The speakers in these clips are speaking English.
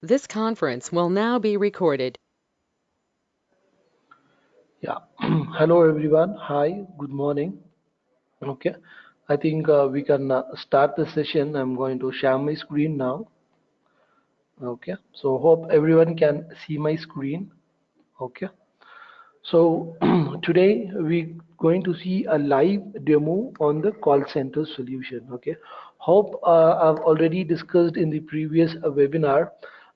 This conference will now be recorded. Yeah. Hello everyone. Hi. Good morning. Okay. I think we can start the session. I'm going to share my screen now. Okay. So hope everyone can see my screen. Okay. So today we're going to see a live demo on the call center solution. Okay. Hope I've already discussed in the previous webinar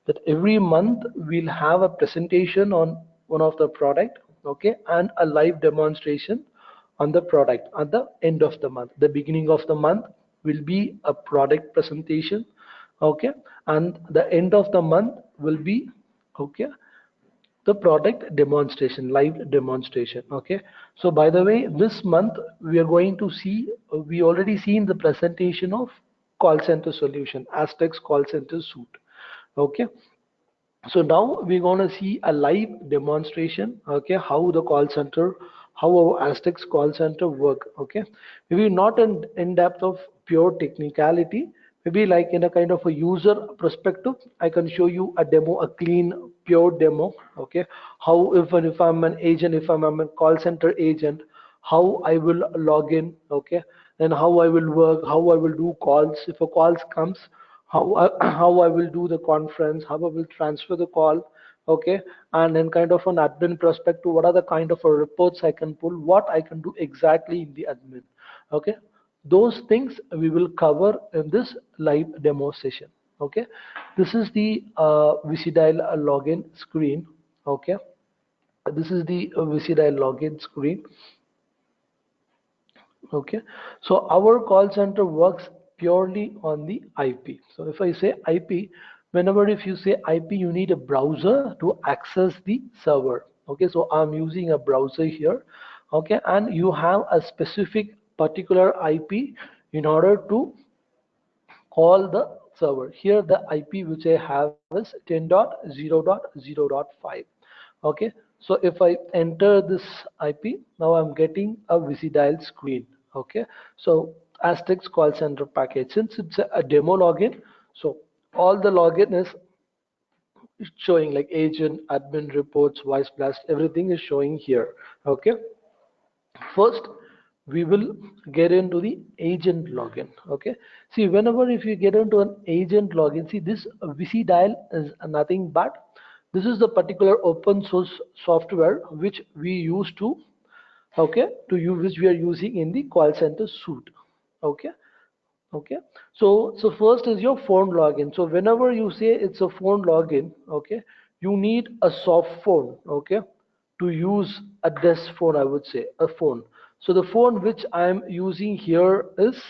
that every month we'll have a presentation on one of the product. Okay, and a live demonstration on the product at the end of the month. The beginning of the month will be a product presentation. Okay, and the end of the month will be okay the product demonstration, live demonstration. Okay, so by the way, this month we are going to see, we already seen the presentation of call center solution, Aztecs call center suite. Okay, so now we're going to see a live demonstration. Okay, how the call center, how our Aztecs call center work. Okay, maybe not in depth of pure technicality, maybe like in a kind of a user perspective. I can show you a demo, a clean pure demo. Okay, how if I'm an agent, if I'm a call center agent, how I will log in. Okay, then how I will work, how I will do calls if a calls comes, how I will do the conference, how I will transfer the call. Okay, and then kind of an admin perspective, what are the kind of reports I can pull, what I can do exactly in the admin. Okay, those things we will cover in this live demo session. Okay, this is the Visidile login screen. Okay, this is the Visidile login screen. Okay, so our call center works purely on the IP. So if I say IP, whenever if you say IP, you need a browser to access the server. Okay, so I'm using a browser here. Okay, and you have a specific particular IP in order to call the server. Here the IP which I have is 10.0.0.5. Okay, so if I enter this IP, now I'm getting a Visidile screen. Okay, so Aztecs call center package, since it's a demo login, so all the login is showing like agent, admin reports, voice blast, everything is showing here. Okay, first we will get into the agent login. Okay, see, whenever if you get into an agent login, see, this Visidile is nothing but this is the particular open source software which we use to, okay, to use, which we are using in the call center suite. Okay, okay, so first is your phone login. So whenever you say it's a phone login, okay, you need a soft phone. Okay, to use a desk phone, I would say a phone. So the phone which I'm using here is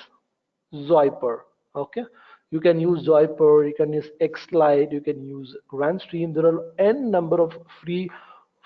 Zoiper. Okay, you can use Zoiper, you can use Xlite, you can use Grandstream. There are n number of free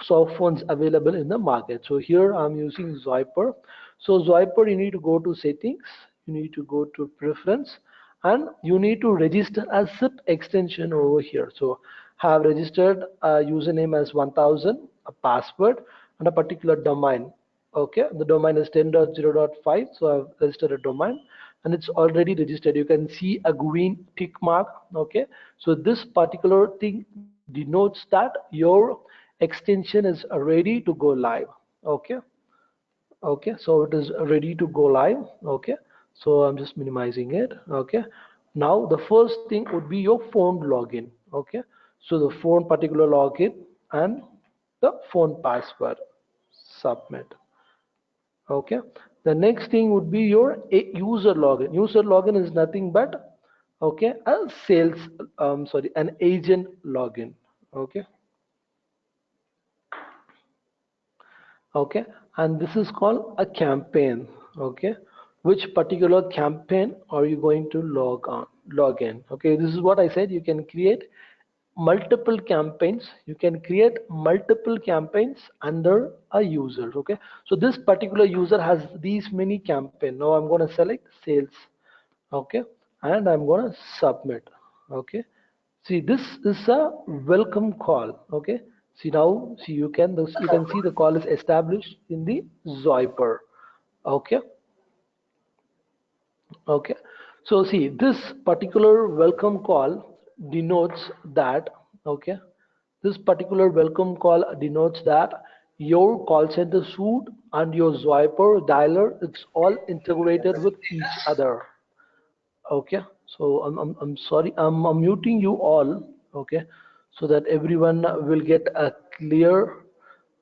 soft phones available in the market. So here I'm using Zoiper. So Zoiper, you need to go to settings, you need to go to preference, and you need to register a zip extension over here. So have registered a username as 1000, a password, and a particular domain. Okay, the domain is 10.0.5, so I've registered a domain and it's already registered. You can see a green tick mark. Okay, so this particular thing denotes that your extension is ready to go live. Okay, okay, so it is ready to go live. Okay, so I'm just minimizing it. Okay, now the first thing would be your phone login. Okay, so the phone particular login and the phone password, submit. Okay, the next thing would be your user login. User login is nothing but, okay, a sales, sorry, an agent login. Okay, okay, and this is called a campaign. Okay, which particular campaign are you going to log in? Okay, this is what I said, you can create multiple campaigns, you can create multiple campaigns under a user. Okay, so this particular user has these many campaign. Now I'm going to select sales. Okay, and I'm going to submit. Okay, see, this is a welcome call. Okay, see, now see, you can see the call is established in the Zoiper. Okay, okay, so see, this particular welcome call denotes that, Okay, this particular welcome call denotes that your call center suite and your Swiper dialer, it's all integrated with each other. Okay, so I'm sorry, I'm muting you all. Okay, so that everyone will get a clear,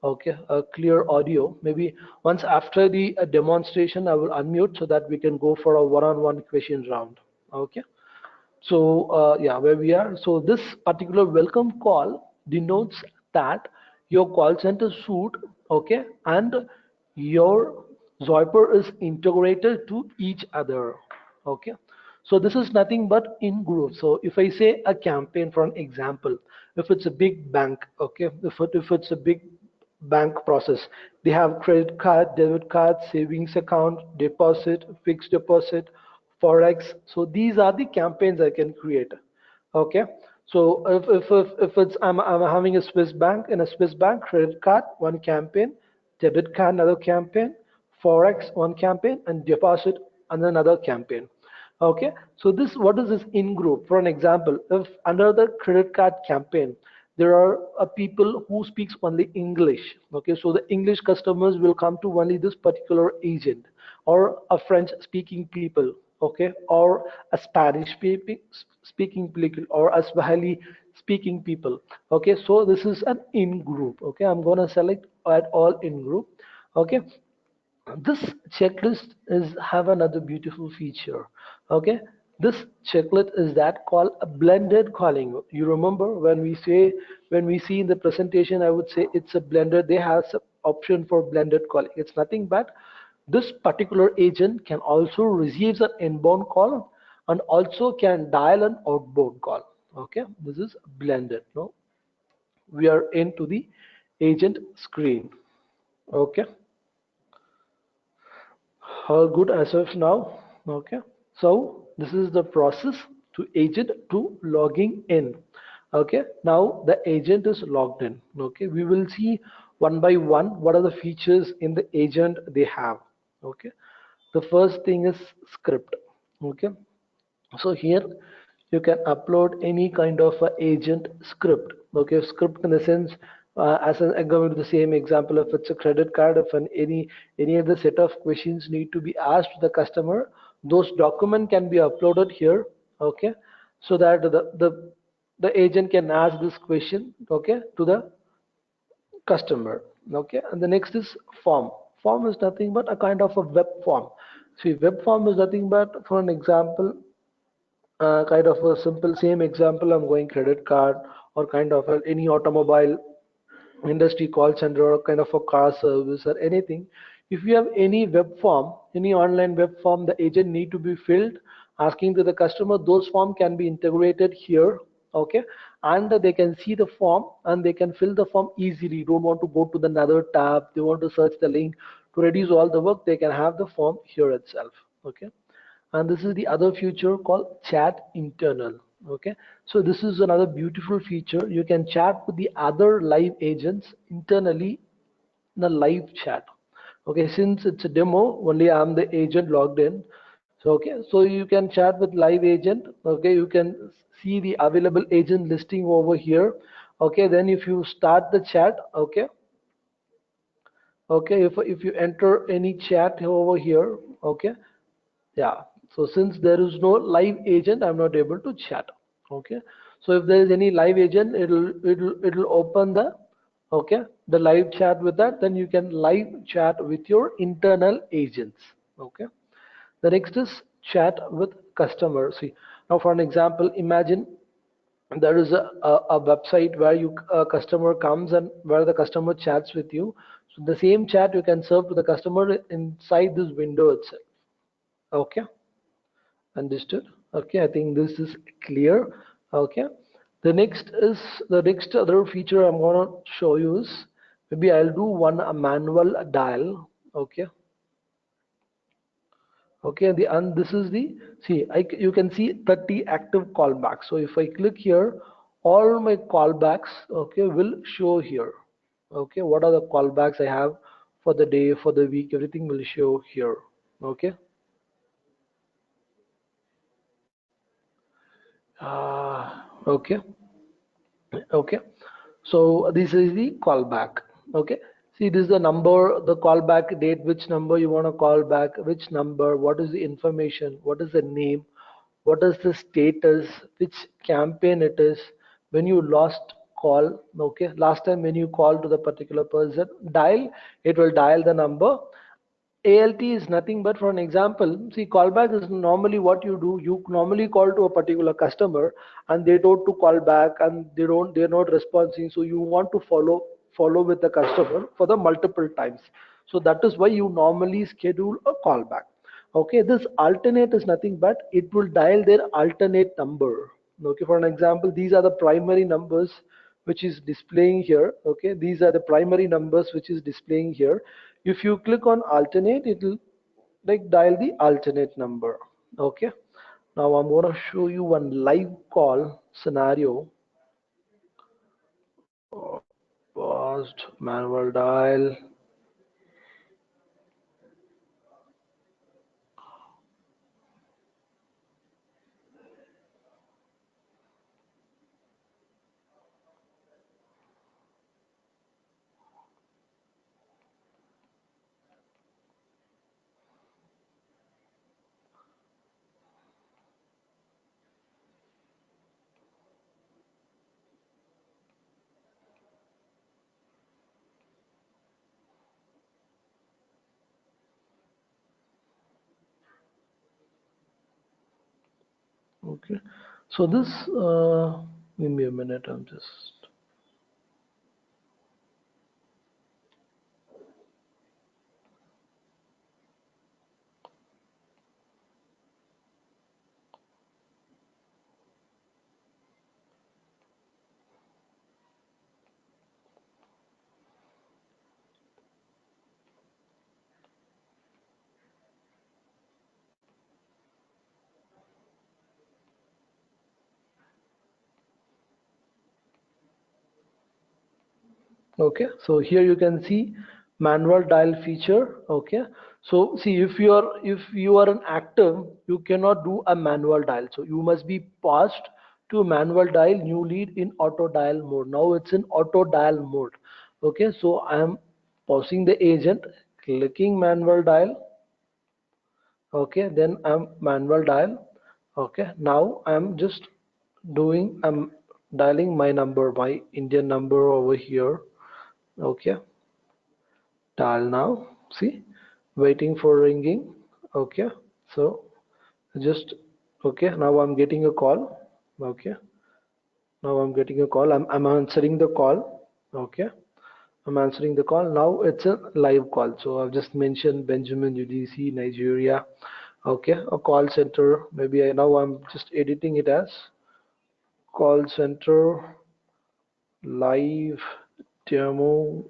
okay, a clear audio. Maybe once after the demonstration I will unmute so that we can go for a one-on-one questions round. Okay, so yeah, where we are. So this particular welcome call denotes that your call center suite, okay, and your Zoiper is integrated to each other. Okay. So this is nothing but in group. So if I say a campaign for an example, if it's a big bank, okay, if it's a big bank process, they have credit card, debit card, savings account, deposit, fixed deposit, forex. So these are the campaigns I can create. Okay, so if it's I'm having a Swiss bank, in a Swiss bank, credit card one campaign, debit card another campaign, forex one campaign, and deposit another campaign. Okay, so this, what is this in group? For an example, if under the credit card campaign there are people who speaks only English, okay, so the English customers will come to only this particular agent, or a French speaking people, okay, or a Spanish speaking people, or a Swahili speaking people. Okay, so this is an in group. Okay, I'm gonna select add all in group. Okay, this checklist is have another beautiful feature. Okay, this checklist is that called a blended calling. You remember when we say, when we see in the presentation, I would say it's a blended, they have some option for blended calling. It's nothing but this particular agent can also receive an inbound call and also can dial an outbound call. Okay, this is blended. No, we are into the agent screen. Okay, all good as of now. Okay, so this is the process to agent to logging in. Okay, now the agent is logged in. Okay, we will see one by one what are the features in the agent they have. Okay, the first thing is script. Okay, so here you can upload any kind of a agent script. Okay, script in the sense, as an, going to the same example, if it's a credit card, if any other set of questions need to be asked to the customer, those document can be uploaded here. Okay, so that the agent can ask this question, okay, to the customer. Okay, and the next is form. Form is nothing but a kind of a web form. See, web form is nothing but, for an example, kind of a simple same example, I'm going credit card, or kind of any automobile industry call center, or kind of a car service or anything. If you have any web form, any online web form, the agent need to be filled asking to the customer, those form can be integrated here. Okay, and they can see the form and they can fill the form easily. Don't want to go to the another tab, they want to search the link. To reduce all the work, they can have the form here itself. Okay, and this is the other feature called chat internal. Okay, so this is another beautiful feature. You can chat with the other live agents internally in a live chat. Okay, since it's a demo, only I'm the agent logged in. So okay, so you can chat with live agent. Okay, you can see the available agent listing over here. Okay, then if you start the chat, okay, okay, if you enter any chat over here, okay, yeah, so since there is no live agent, I'm not able to chat. Okay, so if there is any live agent, it'll open the, okay, the live chat with that, then you can live chat with your internal agents. Okay, the next is chat with customer. See, now for an example, imagine there is a website where you, a customer comes and where the customer chats with you. So the same chat you can serve to the customer inside this window itself. Okay, understood. Okay, I think this is clear. Okay, the next is, the next other feature I'm gonna show you is, maybe I'll do one a manual dial. Okay, okay, the, and this is the, see, you can see 30 active callbacks. So if I click here, all my callbacks, okay, will show here. Okay, what are the callbacks I have for the day, for the week, everything will show here. Okay, okay, Okay, so this is the callback. Okay, see, this is the number, the callback date, which number you want to call back, which number, what is the information, what is the name, what is the status, which campaign it is, when you lost call. Okay, last time when you call to the particular person, dial, it will dial the number. ALT is nothing but, for an example, see, callback is normally what you do. You normally call to a particular customer and they don't to call back, and they're not responding. So you want to follow with the customer for the multiple times. So that is why you normally schedule a callback. Okay, this alternate is nothing but it will dial their alternate number. Okay, for an example, these are the primary numbers which is displaying here. Okay, these are the primary numbers which is displaying here. If you click on alternate, it will like dial the alternate number. Okay, now I'm going to show you one live call scenario. Paused, manual dial. Okay, so this give me a minute, I'm just okay. So here you can see manual dial feature. Okay, so see, if you are an active, you cannot do a manual dial, so you must be passed to manual dial, new lead in auto dial mode. Now it's in auto dial mode. Okay, so I am pausing the agent, clicking manual dial. Okay, then I'm manual dial. Okay, now I'm just I'm dialing my number, my Indian number over here. Okay, dial now. See, waiting for ringing. Okay, so just, okay, now I'm getting a call. Okay, now I'm getting a call. I'm answering the call. Okay, I'm answering the call. Now it's a live call. So I've just mentioned Benjamin, UDC, Nigeria. Okay, a call center. Maybe now I'm just editing it as call center live demo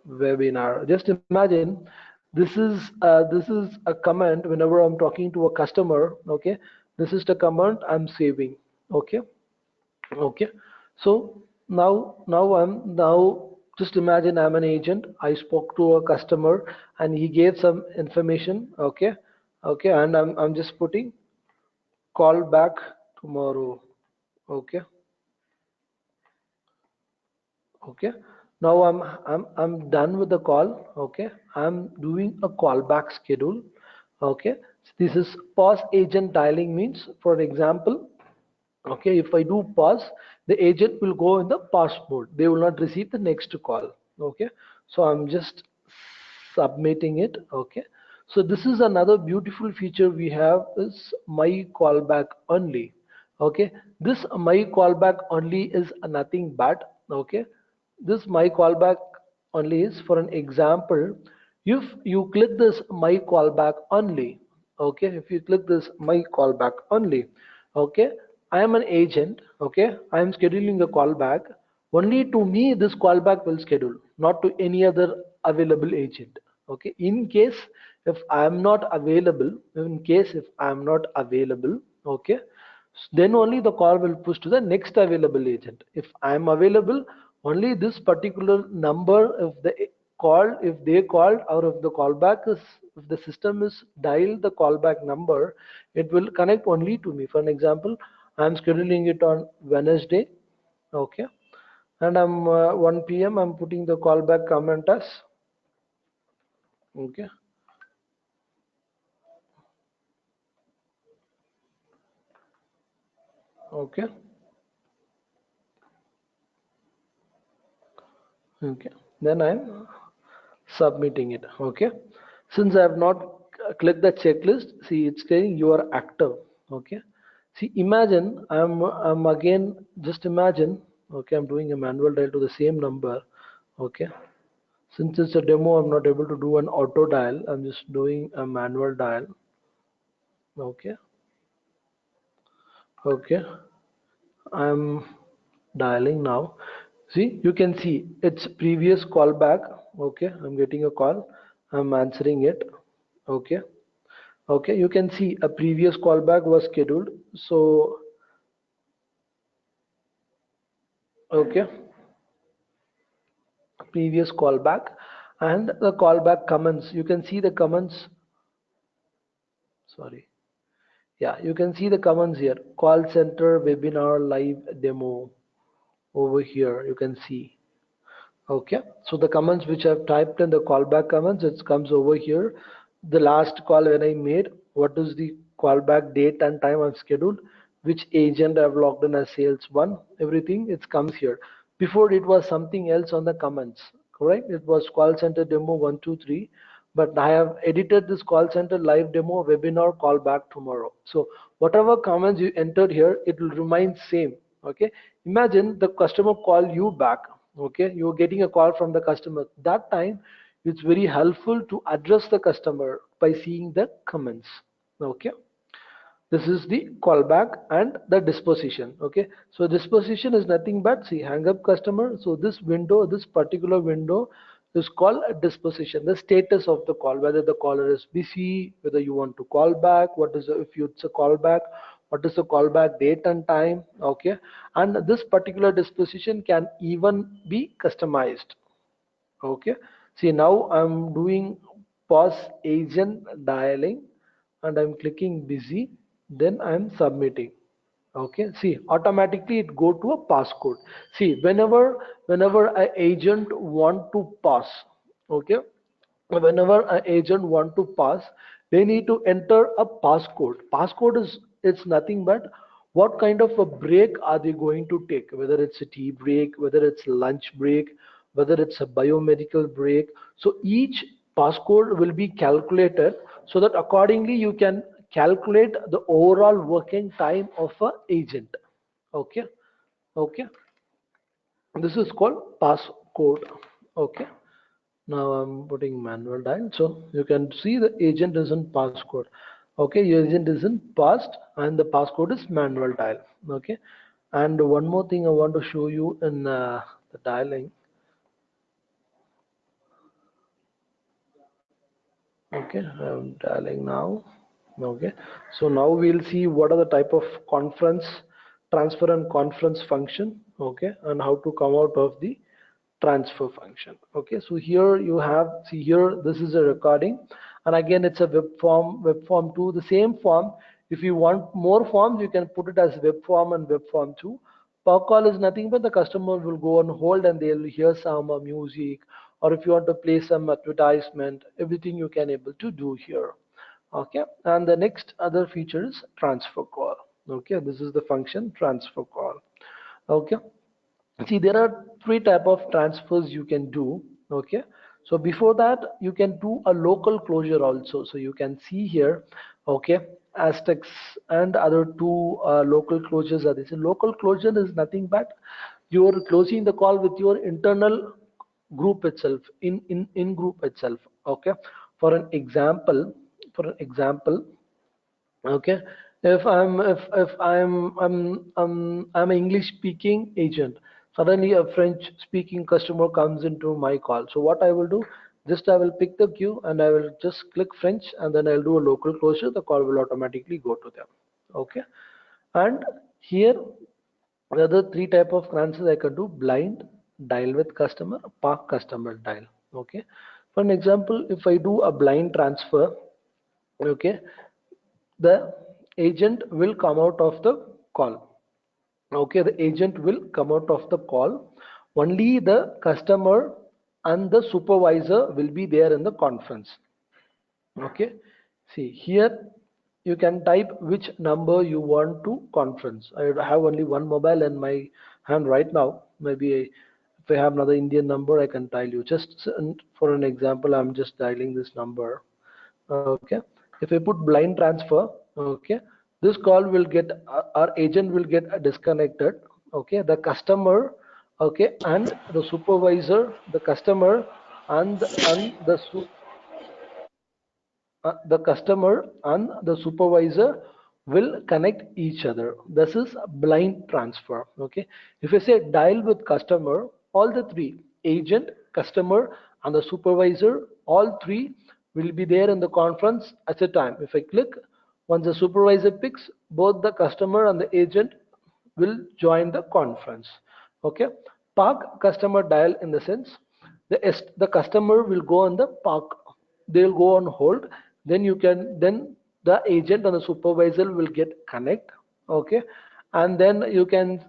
webinar. Just imagine, this is a command whenever I'm talking to a customer. Okay, this is the command I'm saving. Okay, okay. So now just imagine I'm an agent. I spoke to a customer and he gave some information. Okay, okay, and I'm just putting call back tomorrow. Okay, okay, now I'm done with the call. Okay, I'm doing a callback schedule. Okay, this is pause agent dialing, means, for example, okay, if I do pause, the agent will go in the pause mode, they will not receive the next call. Okay, so I'm just submitting it. Okay, so this is another beautiful feature we have, is my callback only. Okay, this my callback only is nothing but, okay, this my callback only is, for an example, if you click this my callback only. Okay, if you click this my callback only, okay, I am an agent. Okay, I am scheduling a callback. Only to me this callback will schedule, not to any other available agent. Okay, in case if I am not available, in case if I am not available, okay, then only the call will push to the next available agent. If I am available, only this particular number, if they called, or if the callback is, if the system is dialed the callback number, it will connect only to me. For an example, I am scheduling it on Wednesday. Okay, and I'm 1 p.m. I'm putting the callback comment as okay. Okay. Okay. Then I'm submitting it. Okay. Since I have not clicked the checklist, see it's saying you are active. Okay. See, imagine I'm again, just imagine. Okay, I'm doing a manual dial to the same number. Okay. Since it's a demo, I'm not able to do an auto dial. I'm just doing a manual dial. Okay. Okay. I'm dialing now. See, you can see it's previous callback. Okay, I'm getting a call. I'm answering it. Okay. Okay, you can see a previous callback was scheduled. So, okay, previous callback and the callback comments. You can see the comments. Sorry. Yeah, you can see the comments here. Call center webinar live demo over here. You can see. Okay, so the comments which I've typed in the callback comments, it comes over here. The last call when I made, what is the callback date and time I've scheduled, which agent I've logged in as sales one, everything it comes here. Before it was something else on the comments, correct? It was call center demo 123, but I have edited this call center live demo webinar callback tomorrow. So whatever comments you entered here, it will remain same. Okay, imagine the customer call you back. Okay, you're getting a call from the customer. That time it's very helpful to address the customer by seeing the comments. Okay, this is the callback and the disposition. Okay, so disposition is nothing but, see, hang up customer. So this window, this particular window is called a disposition, the status of the call, whether the caller is busy, whether you want to call back, what is if it's a callback, what is the callback date and time. Okay, and this particular disposition can even be customized. Okay, see, now I'm doing pause agent dialing and I'm clicking busy, then I'm submitting. Okay, see, automatically it go to a passcode. See, whenever an agent want to pass, okay, whenever an agent want to pass, they need to enter a passcode. Is it's nothing but what kind of a break are they going to take, whether it's a tea break, whether it's lunch break, whether it's a biomedical break. So each passcode will be calculated so that accordingly you can calculate the overall working time of a agent. Okay. Okay, this is called passcode. Okay, now I'm putting manual dial, so you can see the agent is in passcode. Okay, your agent is in passed and the passcode is manual dial. Okay, and one more thing I want to show you in the dialing. Okay, I'm dialing now. Okay, so now we'll see what are the type of conference transfer and conference function. Okay, and how to come out of the transfer function. Okay, so here you have, see here, this is a recording, and again it's a web form 2, the same form. If you want more forms, you can put it as web form and web form 2. Per call is nothing but the customer will go on hold and they'll hear some music, or if you want to play some advertisement, everything you can able to do here. Okay, and the next other feature is transfer call. Okay, this is the function transfer call. Okay, see, there are three type of transfers you can do. Okay, so before that you can do a local closure also. So you can see here. Okay, Aztecs and other two local closures are this. Local closure is nothing but you're closing the call with your internal group itself, in group itself. Okay, for an example, okay, if I'm an English speaking agent, suddenly a French speaking customer comes into my call. So what I will do, just I will pick the queue and I will just click French and then I'll do a local closure. The call will automatically go to them. Okay, and here the other three type of answers I can do: blind, dial with customer, park customer dial. Okay, for an example, if I do a blind transfer, okay, the agent will come out of the call. Okay, the agent will come out of the call. Only the customer and the supervisor will be there in the conference. Okay, see here you can type which number you want to conference. I have only one mobile in my hand right now. Maybe if I have another Indian number, I can dial you. Just for an example, I'm just dialing this number. Okay, if I put blind transfer, okay, this call will get our agent will get disconnected. Okay, the customer, okay, and the supervisor, the customer and the customer and the supervisor will connect each other. This is blind transfer. Okay, if I say dial with customer, all the three, agent, customer and the supervisor, all three will be there in the conference at a time. If I click, once the supervisor picks, both the customer and the agent will join the conference. Okay, park customer dial, in the sense the customer will go on the park, they'll go on hold, then you can, then the agent and the supervisor will get connect. Okay, and then you can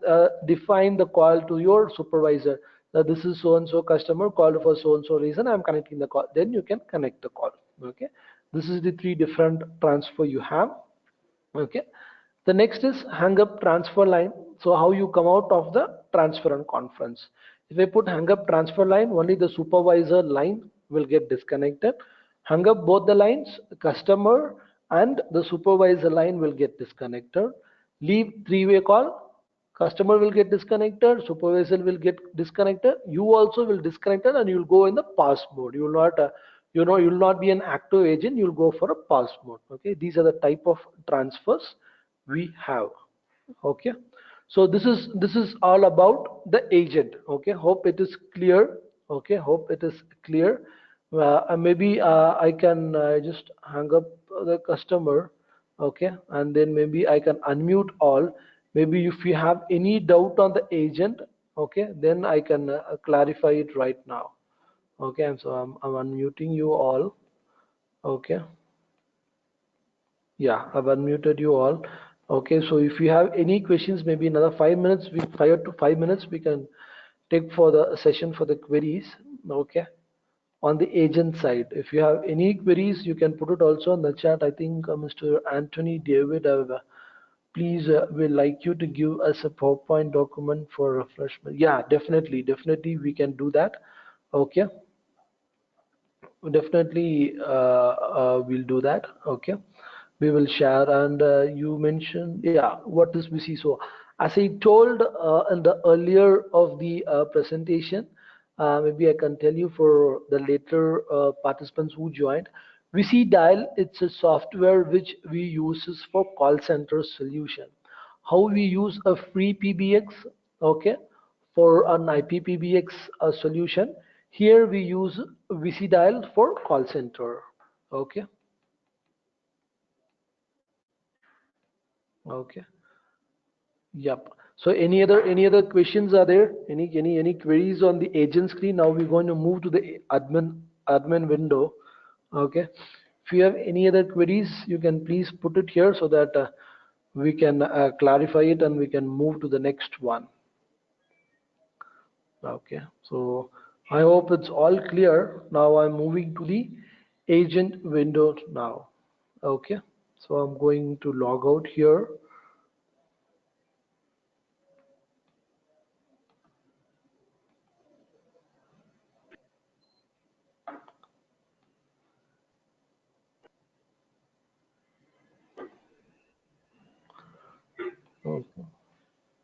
define the call to your supervisor that this is so and so customer called for so and so reason, I'm connecting the call, then you can connect the call. Okay, this is the three different transfer you have. Okay, the next is hang up transfer line. So how you come out of the transfer and conference? If I put hang up transfer line, only the supervisor line will get disconnected. Hang up both the lines, customer and the supervisor line will get disconnected. Leave three-way call, customer will get disconnected, supervisor will get disconnected, you also will disconnected, and you will go in the pass mode. You will not you will not be an active agent, you will go for a pass mode. Okay, these are the type of transfers we have. Okay, so this is all about the agent. Okay, hope it is clear. Okay, hope it is clear. Maybe I can just hang up the customer. Okay, and then maybe I can unmute all. Maybe if you have any doubt on the agent, okay, then I can clarify it right now. Okay, and so I'm unmuting you all. Okay, yeah, I've unmuted you all. Okay, so if you have any questions, maybe another 5 minutes, 5 to 5 minutes, we can take for the session for the queries. Okay, on the agent side, if you have any queries, you can put it also in the chat. I think Mr. Anthony David, please, will like you to give us a PowerPoint document for refreshment. Yeah, definitely we can do that. Okay, definitely we'll do that. Okay, we will share. And you mentioned, yeah, what is VC? So as I told in the earlier of the presentation, maybe I can tell you for the later participants who joined, VC Dial, it's a software which we uses for call center solution. How we use a free PBX, okay, for an IPPBX solution. Here we use VC Dial for call center. Okay, okay, yep. So any other questions are there? Any queries on the agent screen? Now we're going to move to the admin window. Okay, if you have any other queries, you can please put it here so that we can clarify it and we can move to the next one. Okay, so I hope it's all clear. Now I'm moving to the agent window now. Okay, so I'm going to log out here. Okay,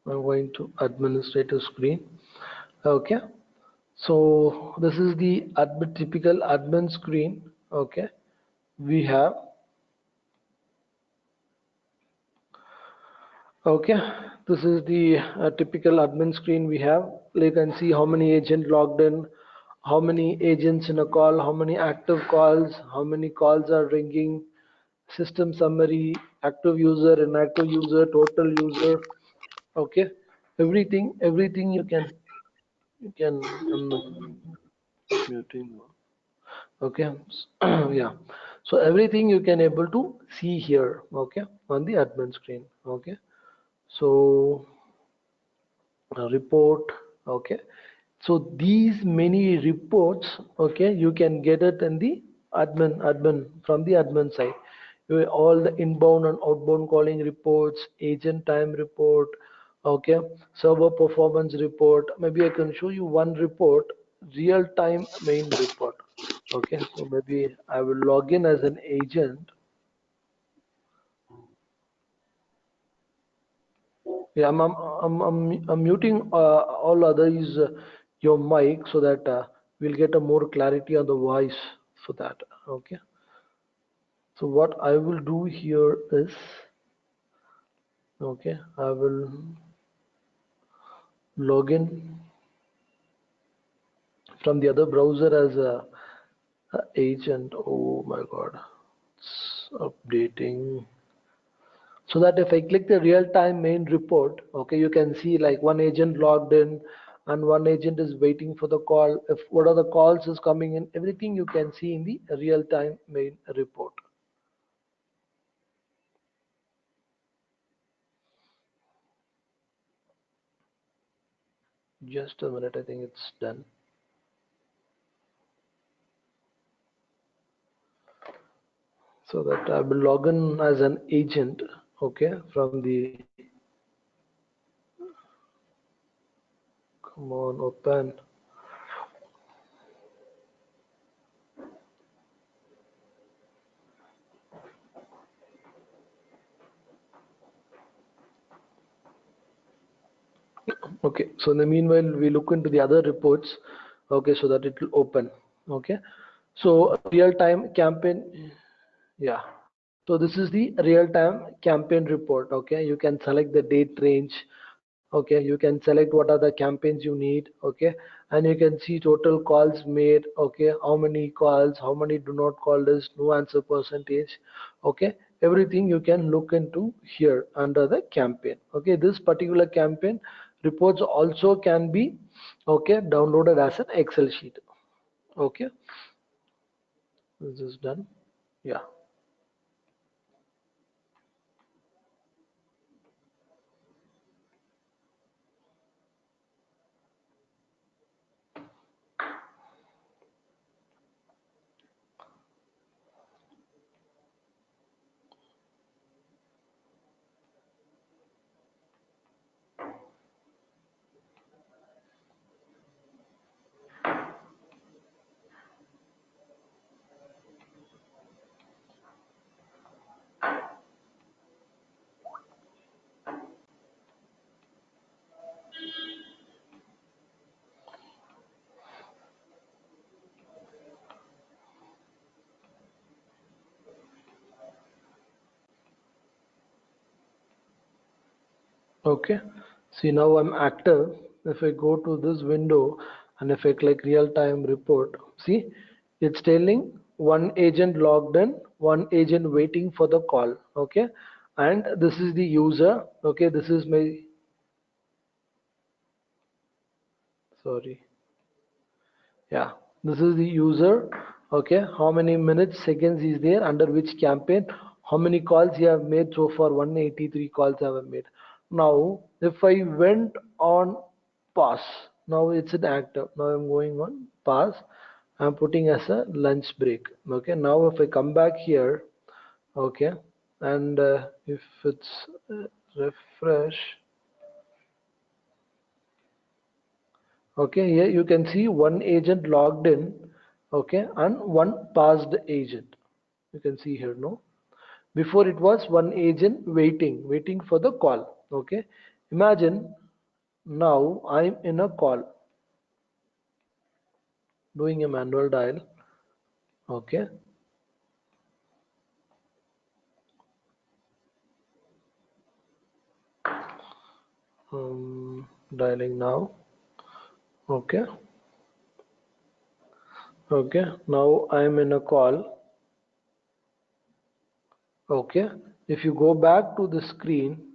I'm going to administrator screen. Okay, so this is the typical admin screen. Okay, we have. Okay, this is the typical admin screen we have. You can see how many agents logged in, how many agents in a call, how many active calls, how many calls are ringing, system summary, active user, inactive user, total user. Okay, everything you can muting. Okay, yeah. So everything you can able to see here. Okay, on the admin screen. Okay, so report. Okay, So these many reports, okay, you can get it in the admin from the admin side. All the inbound and outbound calling reports, agent time report, okay, server performance report. Maybe I can show you one report, real time main report. Okay, so maybe I will log in as an agent. Yeah, I'm muting all others your mic so that we'll get a more clarity on the voice for that. Okay. So what I will do here is, okay, I will log in from the other browser as a agent. Oh my God, it's updating. So that if I click the real-time main report, okay, you can see like one agent logged in and one agent is waiting for the call. If what are the calls is coming in, everything you can see in the real-time main report. Just a minute, I think it's done. So that I will log in as an agent, okay, from the, come on, open. Okay, so in the meanwhile we look into the other reports, okay, so that it will open. Okay, so real time campaign, yeah, so this is the real time campaign report. Okay, you can select the date range, okay, you can select what are the campaigns you need, okay, and you can see total calls made, okay, how many calls, how many do not call this, no answer percentage, okay, everything you can look into here under the campaign. Okay, this particular campaign reports also can be, okay, downloaded as an Excel sheet. Okay, this is done. Yeah. Okay, see now I'm active. If I go to this window and if I click real-time report, see it's telling one agent logged in, one agent waiting for the call. Okay, and this is the user. Okay, this is my, sorry, yeah, this is the user. Okay, how many minutes, seconds is there, under which campaign, how many calls you have made so far, 183 calls I have made. Now if I went on pause, now it's an active, now I'm going on pause, I'm putting as a lunch break. Okay, now if I come back here, okay, and if it's refresh, okay, here you can see one agent logged in, okay, and one passed agent, you can see here. No, before it was one agent waiting for the call. Okay, imagine now I'm in a call doing a manual dial. Okay, dialing now. Okay, okay, now I'm in a call. Okay, if you go back to the screen,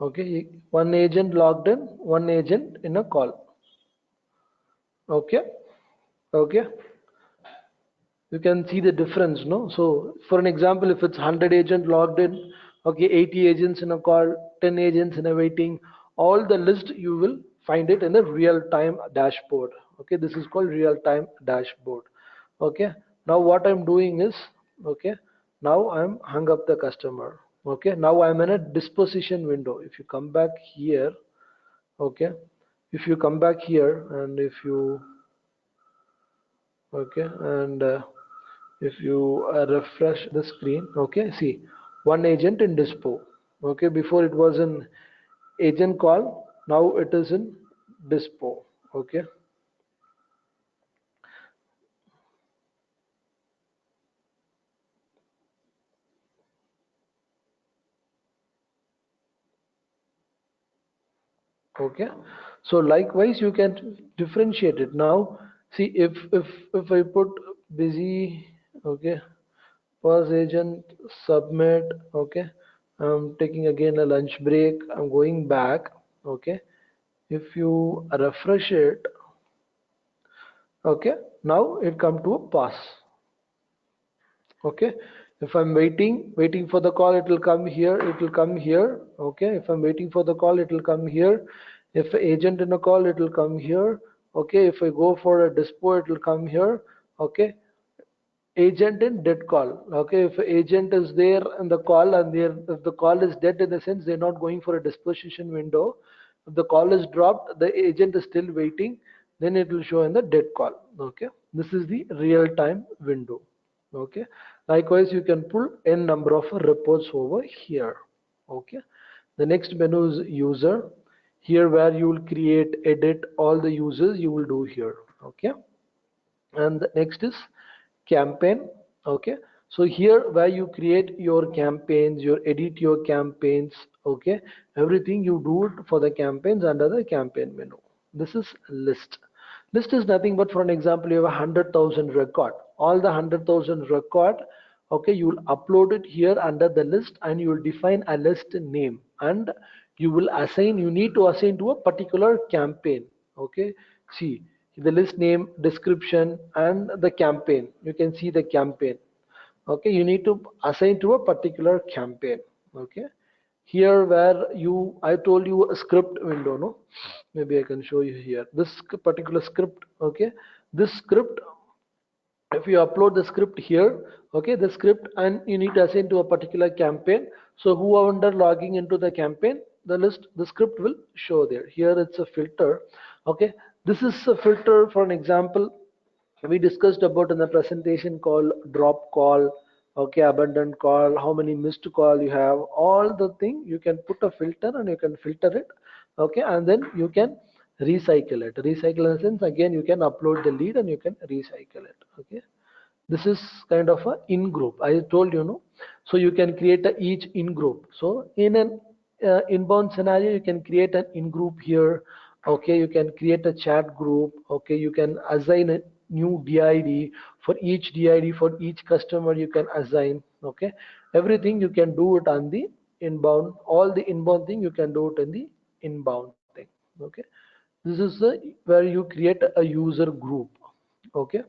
okay, one agent logged in, one agent in a call. Okay, okay, you can see the difference. No, so for an example, if it's 100 agent logged in, okay, 80 agents in a call, 10 agents in a waiting, all the list you will find it in the real-time dashboard. Okay, this is called real-time dashboard. Okay, now what I'm doing is, okay, now I'm hung up the customer. Okay, now I'm in a disposition window. If you come back here, okay, if you come back here and if you, okay, and if you refresh the screen, okay, see, one agent in dispo. Okay, before it was in agent call, now it is in dispo. Okay, okay, so likewise you can differentiate it. Now see, if I put busy, okay, pause agent, submit, okay, I'm taking again a lunch break, I'm going back. Okay, if you refresh it, okay, now it come to a pass. Okay, if I'm waiting for the call, it will come here, it will come here. Okay, if I'm waiting for the call, it will come here. If agent in a call, it will come here. Okay, if I go for a dispo, it will come here. Okay, agent in dead call. Okay, if agent is there in the call and there, if the call is dead, in the sense they're not going for a disposition window, if the call is dropped, the agent is still waiting, then it will show in the dead call. Okay, this is the real time window. Okay, likewise you can pull n number of reports over here. Okay, the next menu is user. Here where you will create, edit all the users, you will do here. Okay, and the next is campaign. Okay, so here where you create your campaigns, you edit your campaigns. Okay, everything you do it for the campaigns under the campaign menu. This is list. List is nothing but, for an example, you have 100,000 record, all the 100,000 record. Okay, you will upload it here under the list and you will define a list name, and you will assign, you need to assign to a particular campaign. Okay, see the list name, description, and the campaign. You can see the campaign. Okay, you need to assign to a particular campaign. Okay, here where you, I told you a script window, no, maybe I can show you here this particular script. Okay, this script, if you upload the script here, okay, the script, and you need to assign to a particular campaign. So whoever logging into the campaign, the list, the script will show there. Here it's a filter. Okay, this is a filter. For an example, we discussed about in the presentation called drop call, okay, abandoned call, how many missed call you have, all the thing you can put a filter and you can filter it. Okay, and then you can recycle it. Recycle in the sense, again you can upload the lead and you can recycle it. Okay, this is kind of a in group, I told you, no, so you can create a each in group. So in an inbound scenario, you can create an in group here. Okay, you can create a chat group. Okay, you can assign a new DID for each DID, for each customer you can assign. Okay, everything you can do it on the inbound, all the inbound thing you can do it in the inbound thing. Okay, this is the where you create a user group. Okay,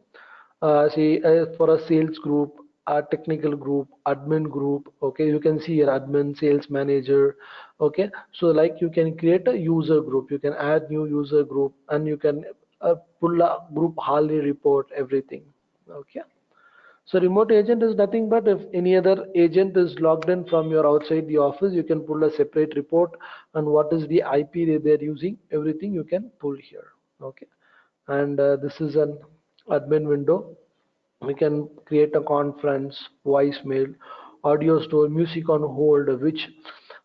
see, for a sales group, a technical group, admin group. Okay, you can see your admin, sales manager. Okay, so like you can create a user group, you can add new user group, and you can pull a group Harley report, everything. Okay, so remote agent is nothing but, if any other agent is logged in from your outside the office, you can pull a separate report, and what is the IP that they're using, everything you can pull here. Okay, and this is an admin window. We can create a conference, voicemail, audio store, music on hold, which,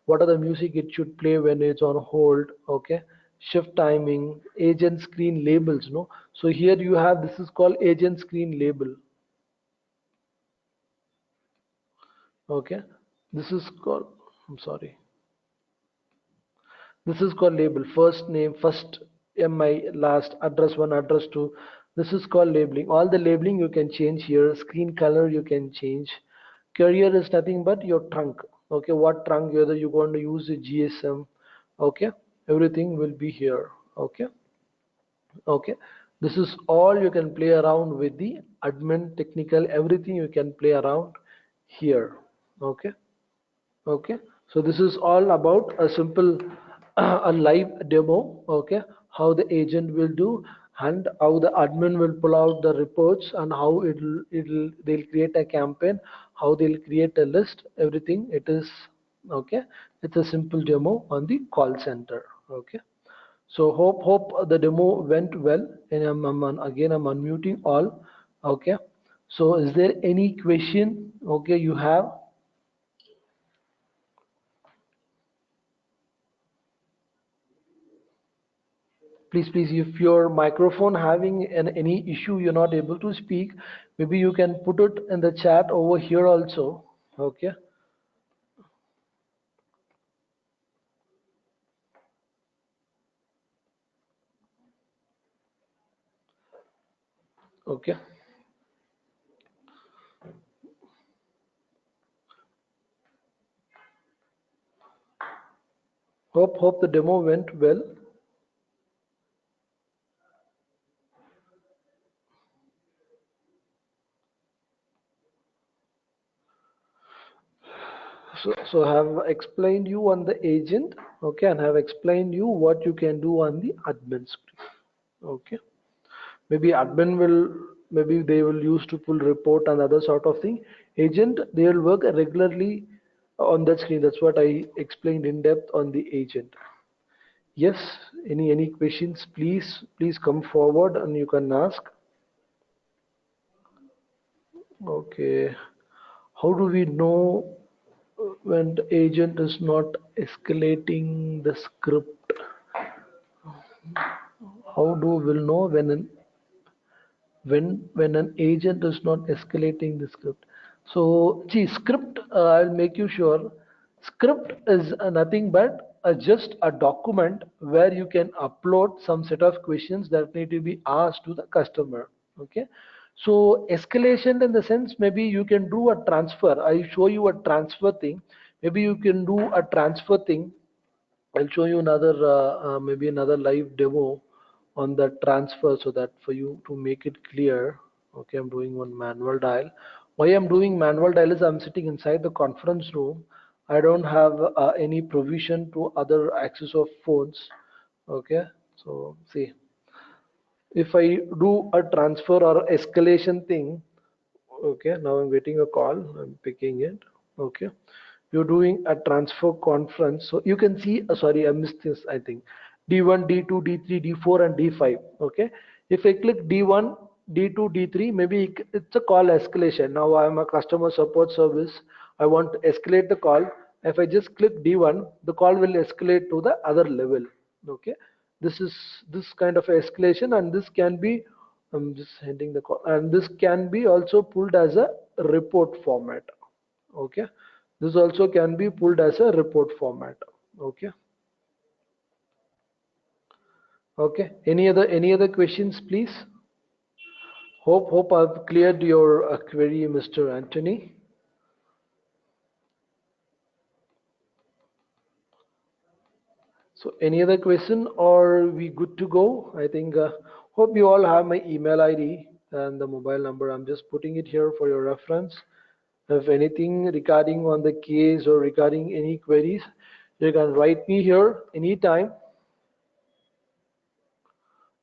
what are the music it should play when it's on hold. Okay, shift timing, agent screen labels, no, so here you have, this is called agent screen label. Okay, this is called, I'm sorry, this is called label. First name, first mi, last address 1, address 2. This is called labeling. All the labeling you can change here. Screen color you can change. Carrier is nothing but your trunk. Okay, what trunk, whether you're going to use a GSM. Okay, everything will be here. Okay, okay, this is all you can play around with the admin technical, everything you can play around here. Okay, okay, so this is all about a simple a live demo. Okay, how the agent will do, and how the admin will pull out the reports, and how they'll create a campaign, how they'll create a list, everything. It is okay. It's a simple demo on the call center. Okay. So hope the demo went well, and again I'm unmuting all. Okay. So is there any question? Okay, you have. Please, if your microphone having any issue, you're not able to speak, maybe you can put it in the chat over here also. Okay. Okay. Hope the demo went well. So I have explained you on the agent, okay, and have explained you what you can do on the admin screen. Okay. Maybe admin will, maybe they will use to pull report and other sort of thing. Agent, they will work regularly on that screen. That's what I explained in depth on the agent. Yes, any questions, please come forward and you can ask. Okay. How do we know when the agent is not escalating the script? How do we know when an agent is not escalating the script? So gee, script, I'll make you sure. Script is nothing but just a document where you can upload some set of questions that need to be asked to the customer. Okay. So escalation in the sense, maybe you can do a transfer. I show you a transfer thing. Maybe you can do a transfer thing. I'll show you another maybe another live demo on that transfer, so that for you to make it clear. Okay, I'm doing one manual dial. Why I'm doing manual dial is I'm sitting inside the conference room. I don't have any provision to other access of phones. Okay, so see, if I do a transfer or escalation thing, okay, now I'm getting a call, I'm picking it. Okay, you're doing a transfer conference, so you can see sorry, I missed this, I think D1, D2, D3, D4 and D5. Okay, if I click D1, D2, D3, maybe it's a call escalation. Now I'm a customer support service, I want to escalate the call. If I just click D1, the call will escalate to the other level. Okay, this is this kind of escalation, and this can be, I'm just ending the call, and this can be also pulled as a report format. Okay, this also can be pulled as a report format. Okay. Okay, any other questions, please? Hope I've cleared your query, Mr. Anthony. So any other question, or we good to go? I think hope you all have my email ID and the mobile number. I'm just putting it here for your reference. If anything regarding on the case or regarding any queries, you can write me here anytime.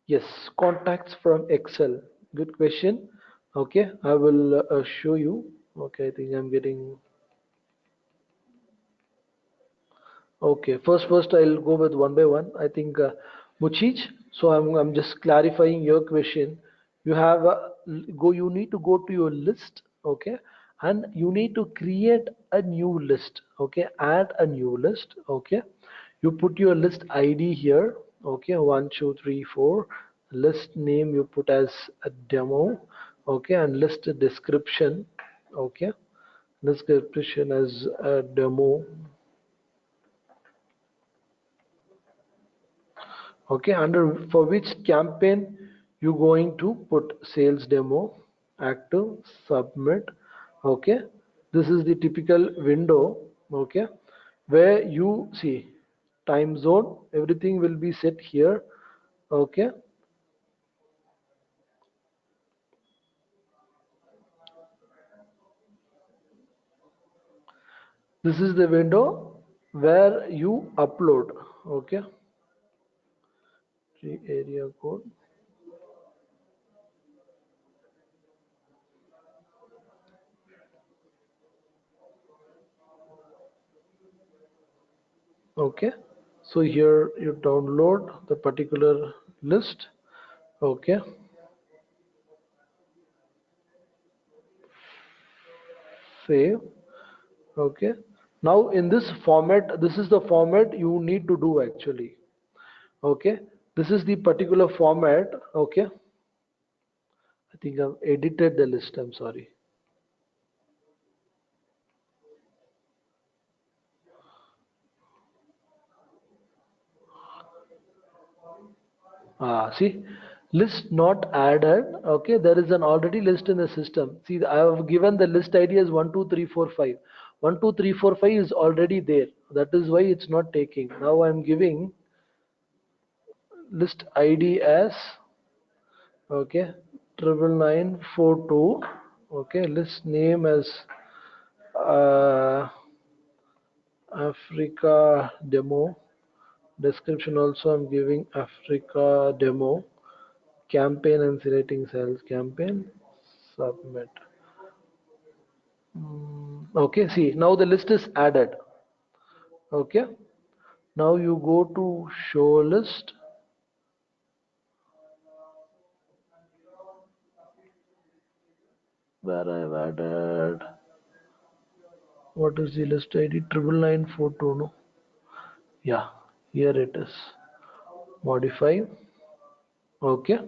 Yes, contacts from Excel. Good question. Okay, I will show you. Okay, I think I'm getting. Okay, first I'll go with one by one. I think Muchich. So I'm just clarifying your question. You have you need to go to your list. Okay, and you need to create a new list. Okay, add a new list. Okay, you put your list ID here. Okay, 1 2 3 4. List name you put as a demo. Okay, and list description. Okay, list description as a demo. Okay, under for which campaign you going to put sales demo, active, submit. Okay, this is the typical window. Okay, where you see time zone, everything will be set here. Okay, this is the window where you upload. Okay, area code. Okay, so here you download the particular list. Okay, save. Okay, now in this format, this is the format you need to do actually. Okay, this is the particular format. Okay, I think I've edited the list, I'm sorry. See, list not added. Okay, there is an already list in the system. See, I have given the list ID as 1 2 3 4 5. 1 2 3 4 5 is already there. That is why it's not taking. Now I'm giving list ID as, okay, 99942. Okay, list name as uh, Africa demo. Description also I'm giving Africa demo. Campaign and selecting sales campaign. Submit. Okay, see, now the list is added. Okay, now you go to show list. Where I've added, what is the list ID? 99942. No, yeah, here it is. Modify. Okay,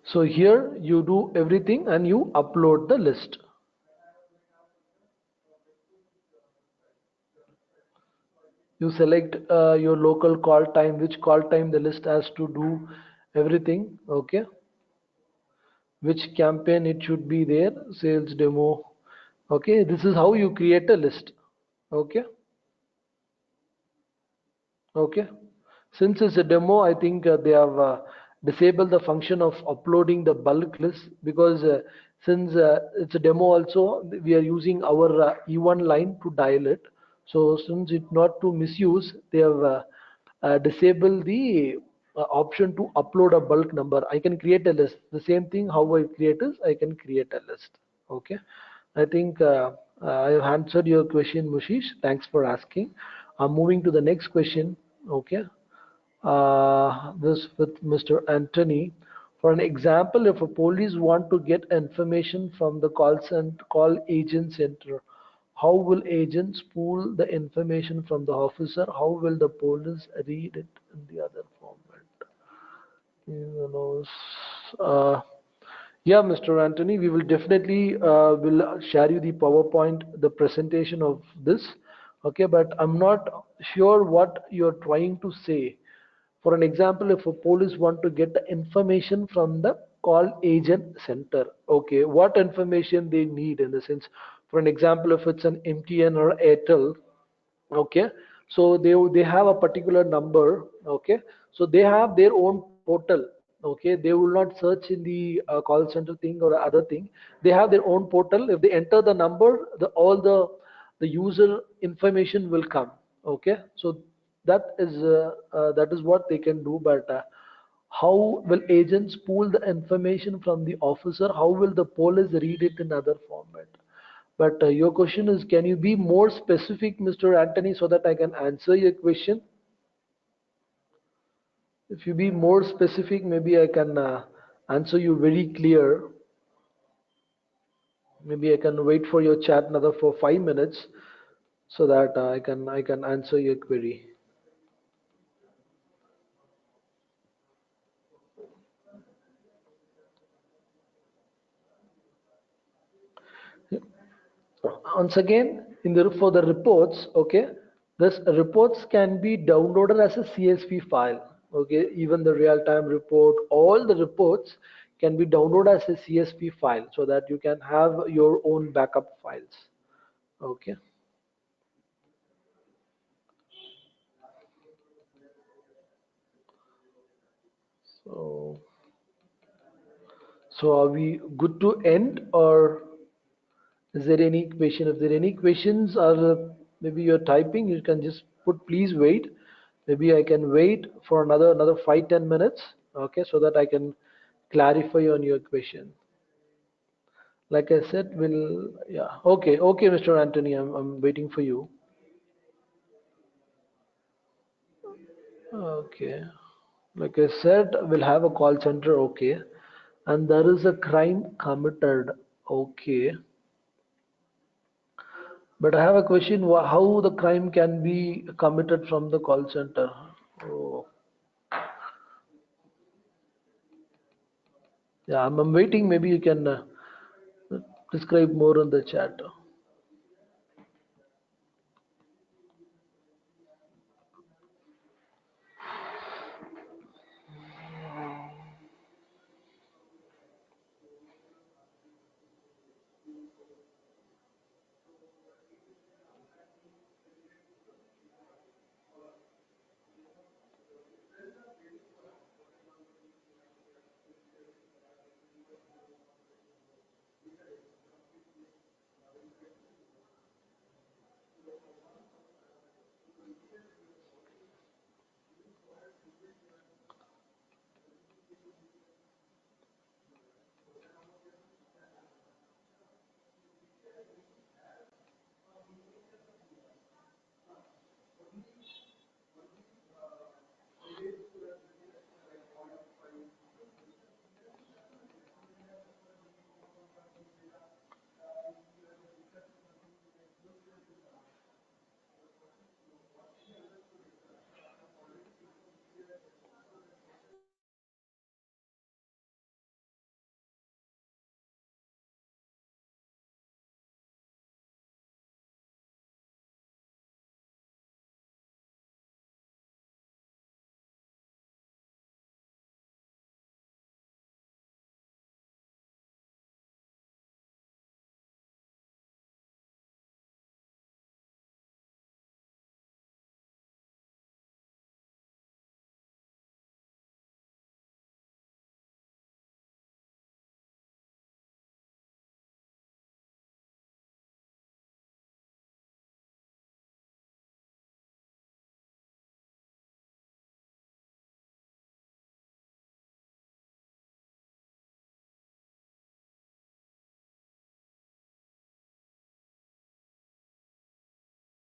so here you do everything and you upload the list. You select your local call time, which call time the list has to do everything. Okay, which campaign it should be there, sales demo. Okay, this is how you create a list. Okay, okay, since it's a demo, I think they have disabled the function of uploading the bulk list, because since it's a demo also, we are using our E1 line to dial it. So since it not to misuse, they have disable the option to upload a bulk number. I can create a list. The same thing how I create is I can create a list. Okay, I think I have answered your question, Mushish. Thanks for asking. I'm moving to the next question. Okay, this with Mr. Anthony. For an example, if a police want to get information from the call agent center, how will agents pull the information from the officer? How will the police read it in the other format? You know, yeah, Mr. Anthony, we will definitely will share you the PowerPoint, the presentation of this. Okay, but I'm not sure what you're trying to say. For an example, if a police want to get the information from the call agent center, okay, what information they need in the sense, for an example, if it's an MTN or Airtel, okay, so they have a particular number. Okay, so they have their own portal. Okay, they will not search in the call center thing or other thing. They have their own portal. If they enter the number, all the user information will come. Okay, so that is what they can do. But how will agents pull the information from the officer? How will the police read it in other format? But your question is, can you be more specific, Mr. Anthony, so that I can answer your question? If you be more specific, maybe I can answer you very clear. Maybe I can wait for your chat another for 5 minutes so that I can answer your query. Once again, in the for the reports, okay, this reports can be downloaded as a CSV file. Okay, even the real-time report, all the reports can be downloaded as a CSV file so that you can have your own backup files. Okay, so are we good to end, or is there any question? If there are any questions, or maybe you're typing, you can just put please wait. Maybe I can wait for another 5-10 minutes, okay, so that I can clarify on your question. Like I said, we'll, yeah, okay, Mr. Anthony, I'm waiting for you. Okay, like I said, we'll have a call center, okay, and there is a crime committed, okay, but I have a question, how the crime can be committed from the call center? Oh, yeah, I'm waiting, maybe you can describe more on the chat.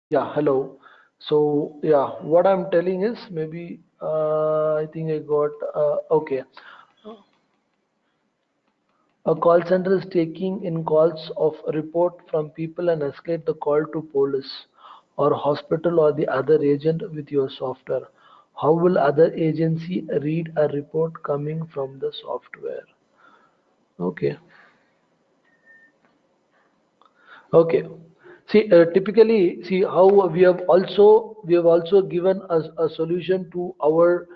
Yeah, hello. So, yeah, what I'm telling is maybe I think I got okay. A call center is taking in calls of report from people and escalate the call to police or hospital or the other agent with your software. How will other agency read a report coming from the software? Okay. Okay. See, typically, see how we have also given a solution to our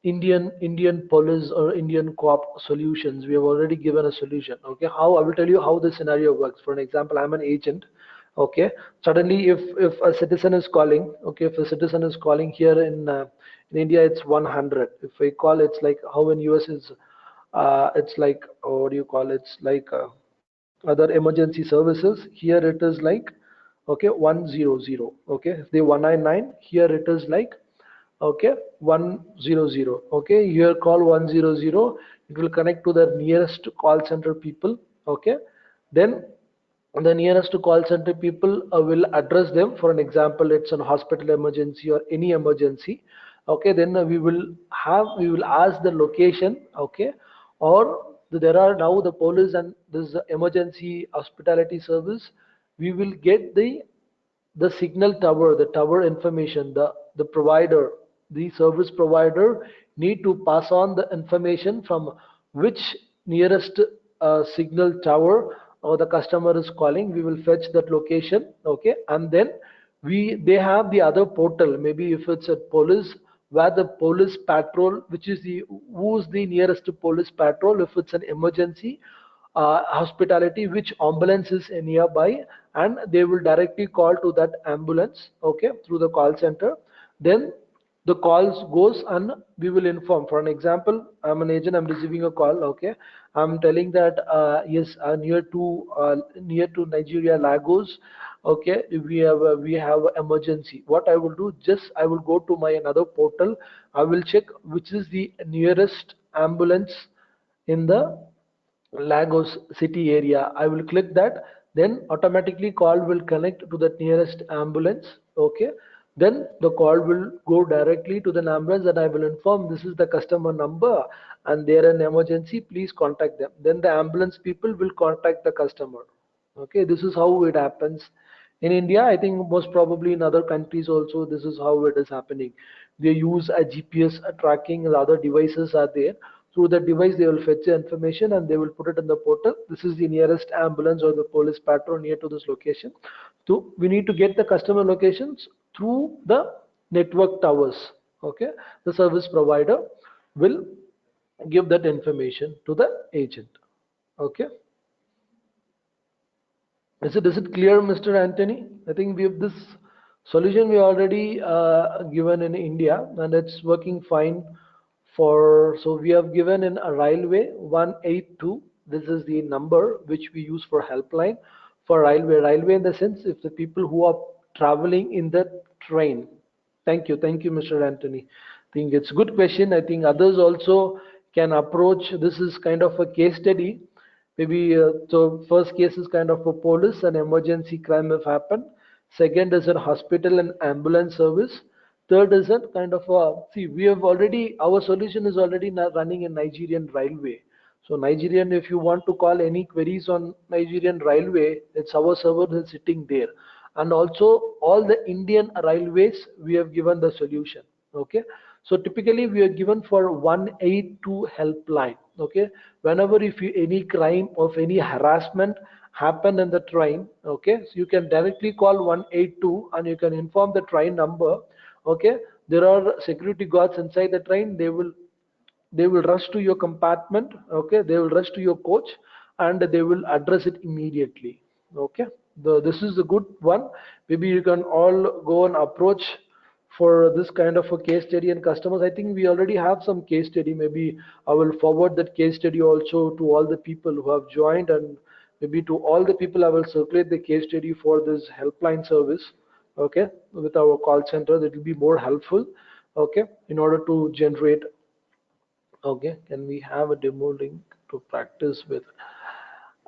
Indian police or Indian cop solutions. We have already given a solution. Okay, how I will tell you how the scenario works. For an example, I'm an agent. Okay, suddenly if a citizen is calling, okay, if a citizen is calling here in India, it's 100. If we call, it's like how in US is, it's like, what do you call? It's like. Other emergency services here it is like, okay, 100, okay, if they 199 here it is like, okay, 100, okay, here call 100, it will connect to the nearest call center people, okay, then the nearest call center people will address them. For an example, it's an hospital emergency or any emergency, okay, then we will ask the location, okay, or there are now the police and this emergency hospitality service, we will get the signal tower, the tower information, the provider, the service provider need to pass on the information from which nearest signal tower or the customer is calling. We will fetch that location, okay, and then they have the other portal. Maybe if it's a police, where the police patrol, which is the who's the nearest police patrol, if it's an emergency hospitality, which ambulance is nearby, and they will directly call to that ambulance, okay, through the call center. Then the calls goes and we will inform. For an example, I'm an agent, I'm receiving a call, okay, I'm telling that yes, near to Nigeria, Lagos, okay, we have emergency. What I will do, just I will go to my another portal, I will check which is the nearest ambulance in the Lagos city area. I will click that, then automatically call will connect to the nearest ambulance. Okay, then the call will go directly to the ambulance and I will inform this is the customer number and they're an emergency, please contact them. Then the ambulance people will contact the customer. Okay, this is how it happens in India. I think most probably in other countries also this is how it is happening. They use a GPS tracking and other devices are there. Through the device they will fetch the information and they will put it in the portal. This is the nearest ambulance or the police patrol near to this location. So we need to get the customer locations through the network towers. Okay, the service provider will give that information to the agent. Okay. Is it clear, Mr. Anthony? I think we have this solution we already given in India and it's working fine for, so we have given in a railway 182. This is the number which we use for helpline for railway in the sense if the people who are traveling in the train. Thank you, Mr. Anthony. I think it's a good question. I think others also can approach. This is kind of a case study. Maybe so first case is kind of a police and emergency crime have happened. Second is a hospital and ambulance service. Third is a kind of a, see, we have already, our solution is already running in Nigerian railway. So Nigerian, if you want to call any queries on Nigerian railway, it's our server is sitting there. And also all the Indian railways, we have given the solution. Okay. So typically we are given for 182 helpline. Okay. Whenever if you, any crime of any harassment happen in the train, okay, so you can directly call 182 and you can inform the train number. Okay, there are security guards inside the train. They will rush to your compartment. Okay, they will rush to your coach and they will address it immediately. Okay, this is a good one. Maybe you can all go and approach for this kind of a case study and customers. I think we already have some case study. Maybe I will forward that case study also to all the people who have joined, and maybe to all the people I will circulate the case study for this helpline service. Okay, with our call center, that will be more helpful. Okay, in order to generate. Okay, can we have a demo link to practice with?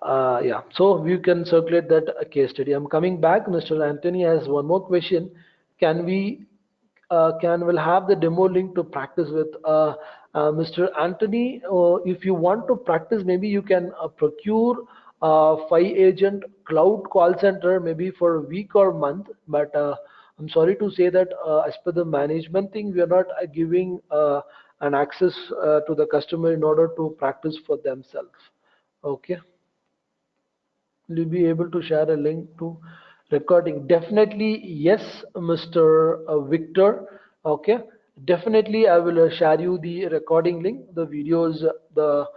Yeah, so you can circulate that case study. I'm coming back. Mr. Anthony has one more question. Can we can will have the demo link to practice with Mr. Anthony? If you want to practice, maybe you can procure 5 agent cloud call center maybe for a week or month. But I'm sorry to say that as per the management thing, we are not giving an access to the customer in order to practice for themselves. Okay. Will you be able to share a link to recording? Definitely, yes, Mr. Victor. Okay, definitely, I will share you the recording link. The videos, the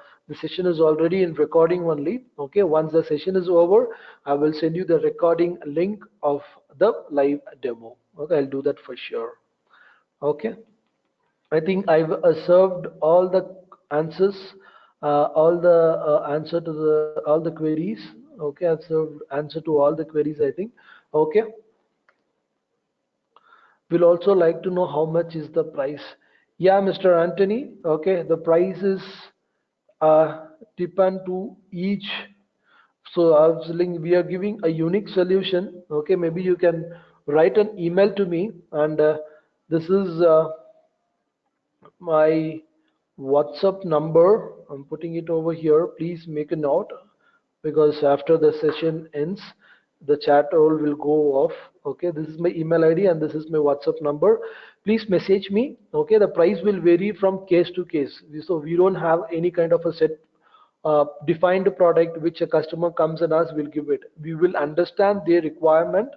session is already in recording only. Okay, once the session is over, I will send you the recording link of the live demo. Okay, I'll do that for sure. Okay. I think I've served all the answers, all the answer to the all the queries. Okay, I've served answer to all the queries, I think. Okay. We'll also like to know how much is the price. Yeah, Mr. Anthony. Okay, the price is depend to each. So I was saying we are giving a unique solution. Okay, maybe you can write an email to me, and this is my WhatsApp number. I'm putting it over here. Please make a note because after the session ends, the chat all will go off. Okay, this is my email ID and this is my WhatsApp number. Please message me. Okay, the price will vary from case to case. So we don't have any kind of a set defined product which a customer comes and asks, we'll give it. We will understand their requirement.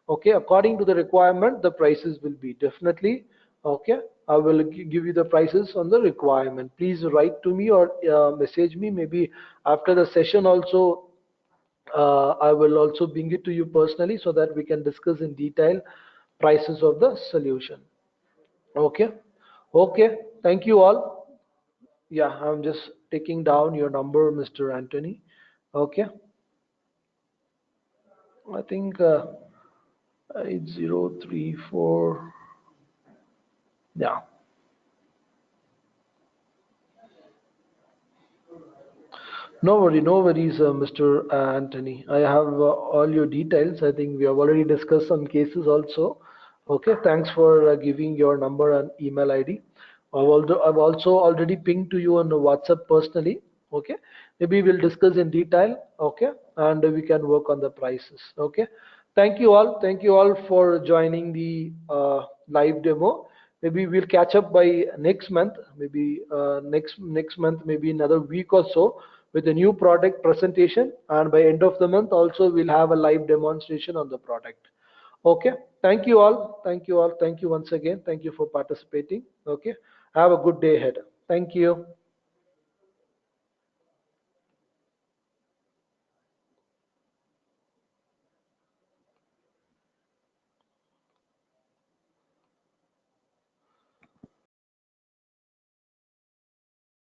Okay, according to the requirement, the prices will be definitely. Okay, I will give you the prices on the requirement. Please write to me or message me. Maybe after the session also, I will also bring it to you personally so that we can discuss in detail prices of the solution. Okay. Okay. Thank you all. Yeah, I'm just taking down your number, Mr. Anthony. Okay. I think 8034. Yeah. No worries, Mr. Anthony. I have all your details. I think we have already discussed some cases also. Okay, thanks for giving your number and email ID. I've also already pinged to you on the WhatsApp personally. Okay, maybe we'll discuss in detail. Okay, and we can work on the prices. Okay, thank you all. Thank you all for joining the live demo. Maybe we'll catch up by next month. Maybe next month, maybe another week or so with a new product presentation, and by end of the month also we'll have a live demonstration on the product. Okay, thank you all, thank you all, thank you once again, thank you for participating. Okay, have a good day ahead. Thank you.